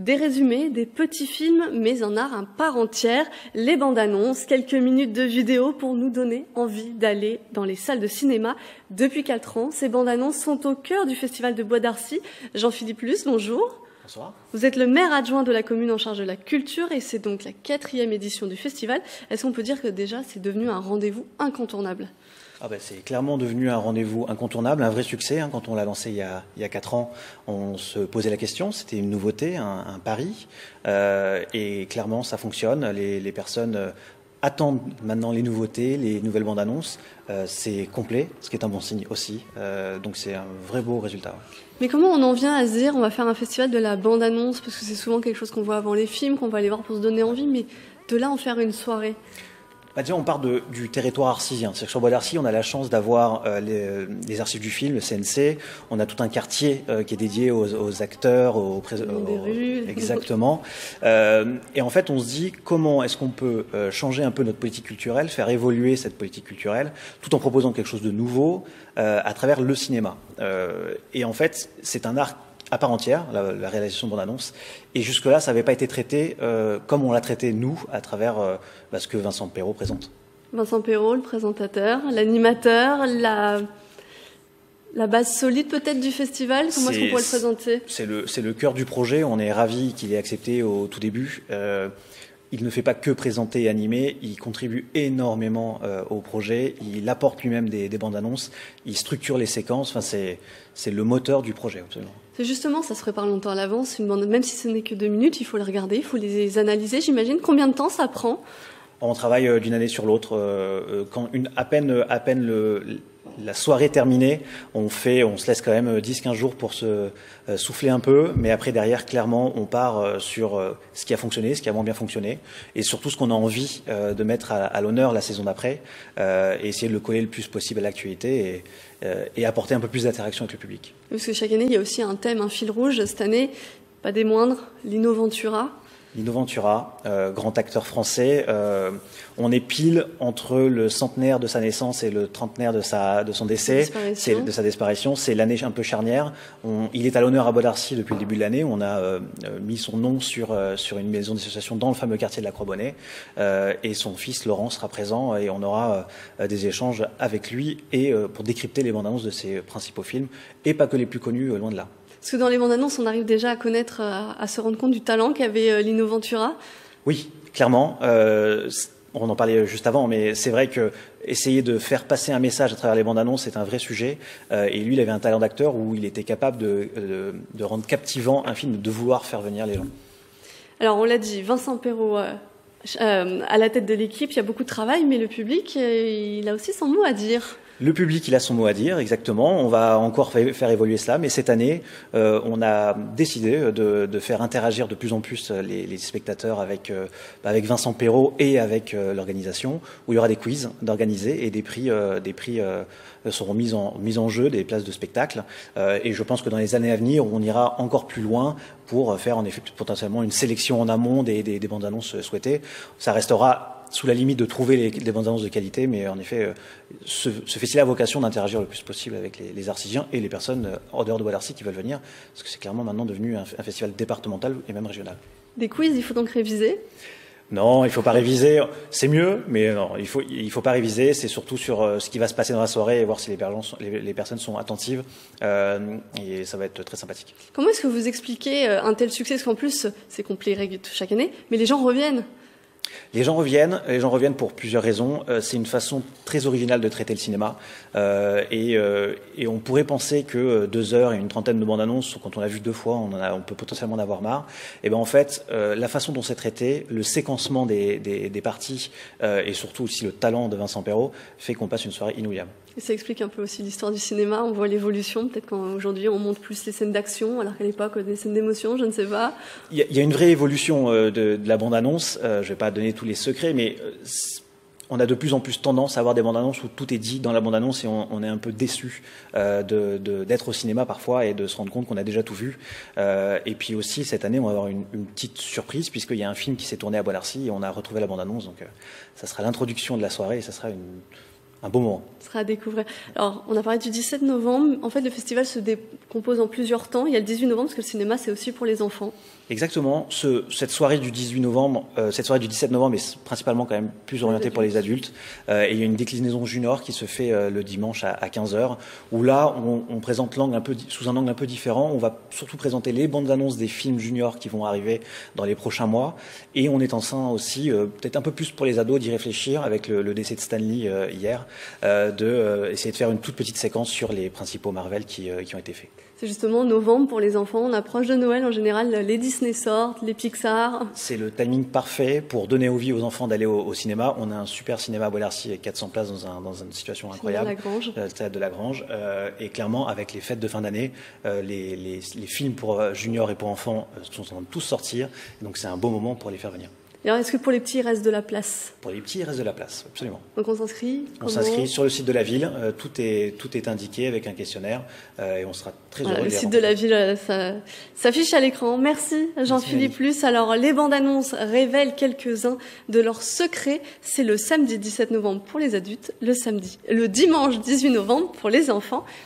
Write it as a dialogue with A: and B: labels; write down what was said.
A: Des résumés, des petits films, mais un art à part entière, les bandes annonces, quelques minutes de vidéo pour nous donner envie d'aller dans les salles de cinéma. Depuis 4 ans, ces bandes annonces sont au cœur du Festival de Bois d'Arcy. Jean-Philippe Luce, bonjour.
B: Bonsoir.
A: Vous êtes le maire adjoint de la commune en charge de la culture et c'est donc la 4e édition du festival. Est-ce qu'on peut dire que déjà c'est devenu un rendez-vous incontournable ?
B: C'est clairement devenu un rendez-vous incontournable, un vrai succès. Quand on l'a lancé il y a 4 ans, on se posait la question, c'était une nouveauté, un pari. Et clairement, ça fonctionne. Les personnes attendent maintenant les nouveautés, les nouvelles bandes annonces. C'est complet, ce qui est un bon signe aussi. Donc c'est un vrai beau résultat.
A: Mais comment on en vient à se dire on va faire un festival de la bande annonce, parce que c'est souvent quelque chose qu'on voit avant les films, qu'on va aller voir pour se donner envie, mais de là en faire une soirée?
B: Déjà, on part du territoire arcysien. C'est que sur Bois d'Arcy, on a la chance d'avoir les archives du film, le CNC. On a tout un quartier qui est dédié aux acteurs,
A: des rues.
B: Exactement. Et en fait, on se dit comment est-ce qu'on peut changer un peu notre politique culturelle, faire évoluer cette politique culturelle, tout en proposant quelque chose de nouveau à travers le cinéma. Et en fait, c'est un art à part entière, la réalisation de bande-annonce. Et jusque-là, ça n'avait pas été traité comme on l'a traité, nous, à travers ce que Vincent Perrault présente.
A: Vincent Perrault, le présentateur, l'animateur, la base solide peut-être du festival. Comment est-ce qu'on pourrait le présenter ?
B: C'est le cœur du projet. On est ravis qu'il ait accepté au tout début. Il ne fait pas que présenter et animer, il contribue énormément au projet, il apporte lui-même des bandes annonces, il structure les séquences, c'est le moteur du projet, absolument.
A: C'est justement, ça se prépare longtemps à l'avance, une bande, même si ce n'est que 2 minutes, il faut les regarder, il faut les analyser, j'imagine. Combien de temps ça prend ?
B: On travaille d'une année sur l'autre. Quand à peine la soirée terminée, on se laisse quand même 10-15 jours pour se souffler un peu, mais après derrière, clairement, on part sur ce qui a fonctionné, ce qui a moins bien fonctionné, et surtout ce qu'on a envie de mettre à l'honneur la saison d'après, et essayer de le coller le plus possible à l'actualité et apporter un peu plus d'interaction avec le public.
A: Parce que chaque année, il y a aussi un thème, un fil rouge. Cette année, pas des moindres, Lino Ventura.
B: Lino Ventura, grand acteur français. On est pile entre le centenaire de sa naissance et le trentenaire de son décès, de sa disparition. C'est l'année un peu charnière. Il est à l'honneur à Bois d'Arcy depuis le début de l'année. On a mis son nom sur une maison d'association dans le fameux quartier de la Croix-Bonnet. Et son fils Laurent sera présent et on aura des échanges avec lui et pour décrypter les bandes annonces de ses principaux films et pas que les plus connus, loin de là.
A: Parce que dans les bandes annonces, on arrive déjà à connaître, à se rendre compte du talent qu'avait Lino Ventura.
B: Oui, clairement. On en parlait juste avant, mais c'est vrai que essayer de faire passer un message à travers les bandes annonces, c'est un vrai sujet. Et lui, il avait un talent d'acteur où il était capable de rendre captivant un film, de vouloir faire venir les gens.
A: Alors, on l'a dit, Vincent Perrault à la tête de l'équipe, il y a beaucoup de travail, mais le public, il a aussi son mot à dire.
B: Le public, il a son mot à dire, exactement. On va encore faire évoluer cela, mais cette année, on a décidé de faire interagir de plus en plus les spectateurs avec Vincent Perrault et avec l'organisation, où il y aura des quiz d'organiser et des prix seront mis en jeu, des places de spectacle. Et je pense que dans les années à venir, on ira encore plus loin pour faire en effet potentiellement une sélection en amont des bandes annonces souhaitées. Ça restera sous la limite de trouver des bandes annonces de qualité, mais en effet, ce festival a vocation d'interagir le plus possible avec les Arcysiens et les personnes hors dehors de Bois d'Arcy qui veulent venir, parce que c'est clairement maintenant devenu un festival départemental et même régional.
A: Des quiz, il faut donc réviser ?
B: Non, il faut pas réviser. C'est mieux, mais non, il faut pas réviser. C'est surtout sur ce qui va se passer dans la soirée et voir si les personnes sont attentives. Et ça va être très sympathique.
A: Comment est-ce que vous expliquez un tel succès ? Parce qu'en plus, c'est complet chaque année, mais les gens reviennent.
B: Les gens reviennent pour plusieurs raisons. C'est une façon très originale de traiter le cinéma. Et on pourrait penser que 2 heures et une trentaine de bandes annonces, quand on l'a vu 2 fois, on peut potentiellement en avoir marre. Et ben en fait, la façon dont c'est traité, le séquencement des parties et surtout aussi le talent de Vincent Perrault fait qu'on passe une soirée inoubliable.
A: Et ça explique un peu aussi l'histoire du cinéma. On voit l'évolution. Peut-être qu'aujourd'hui, on monte plus les scènes d'action, alors qu'à l'époque, des scènes d'émotion, je ne sais pas.
B: Il y a une vraie évolution de la bande-annonce. Je ne vais pas donner tous les secrets, mais on a de plus en plus tendance à avoir des bandes-annonces où tout est dit dans la bande-annonce et on est un peu déçu d'être au cinéma parfois et de se rendre compte qu'on a déjà tout vu. Et puis aussi, cette année, on va avoir une petite surprise puisqu'il y a un film qui s'est tourné à Bois d'Arcy et on a retrouvé la bande-annonce. Donc, ça sera l'introduction de la soirée et ça sera un beau moment.
A: Ce sera à découvrir. Alors, on a parlé du 17 novembre. En fait, le festival se décompose en plusieurs temps. Il y a le 18 novembre, parce que le cinéma, c'est aussi pour les enfants.
B: Exactement. Cette soirée du 18 novembre, cette soirée du 17 novembre est principalement quand même plus orientée pour les adultes. Et il y a une déclinaison junior qui se fait le dimanche à 15h, où là, on présente sous un angle un peu différent. On va surtout présenter les bandes annonces des films juniors qui vont arriver dans les prochains mois. Et on est en train aussi, peut-être un peu plus pour les ados, d'y réfléchir avec le décès de Stan Lee hier, essayer de faire une toute petite séquence sur les principaux Marvel qui ont été faits.
A: C'est justement novembre pour les enfants, on approche de Noël, en général les Disney sortent, les Pixar.
B: C'est le timing parfait pour donner envie aux enfants d'aller au cinéma. On a un super cinéma à Bois-Larcy avec 400 places dans une situation incroyable.
A: Le
B: Théâtre de la Grange. Et clairement, avec les fêtes de fin d'année, les films pour juniors et pour enfants sont en train de tous sortir. Donc c'est un beau moment pour les faire venir.
A: Et alors, est-ce que pour les petits, il reste de la place?
B: Pour les petits, il reste de la place, absolument.
A: Donc on s'inscrit?
B: On s'inscrit sur le site de la ville, tout est indiqué avec un questionnaire et on sera très heureux de les
A: rencontrer. Le site de la ville, ça s'affiche à l'écran. Merci Jean-Philippe Luce. Alors les bandes annonces révèlent quelques-uns de leurs secrets. C'est le samedi 17 novembre pour les adultes, le dimanche 18 novembre pour les enfants.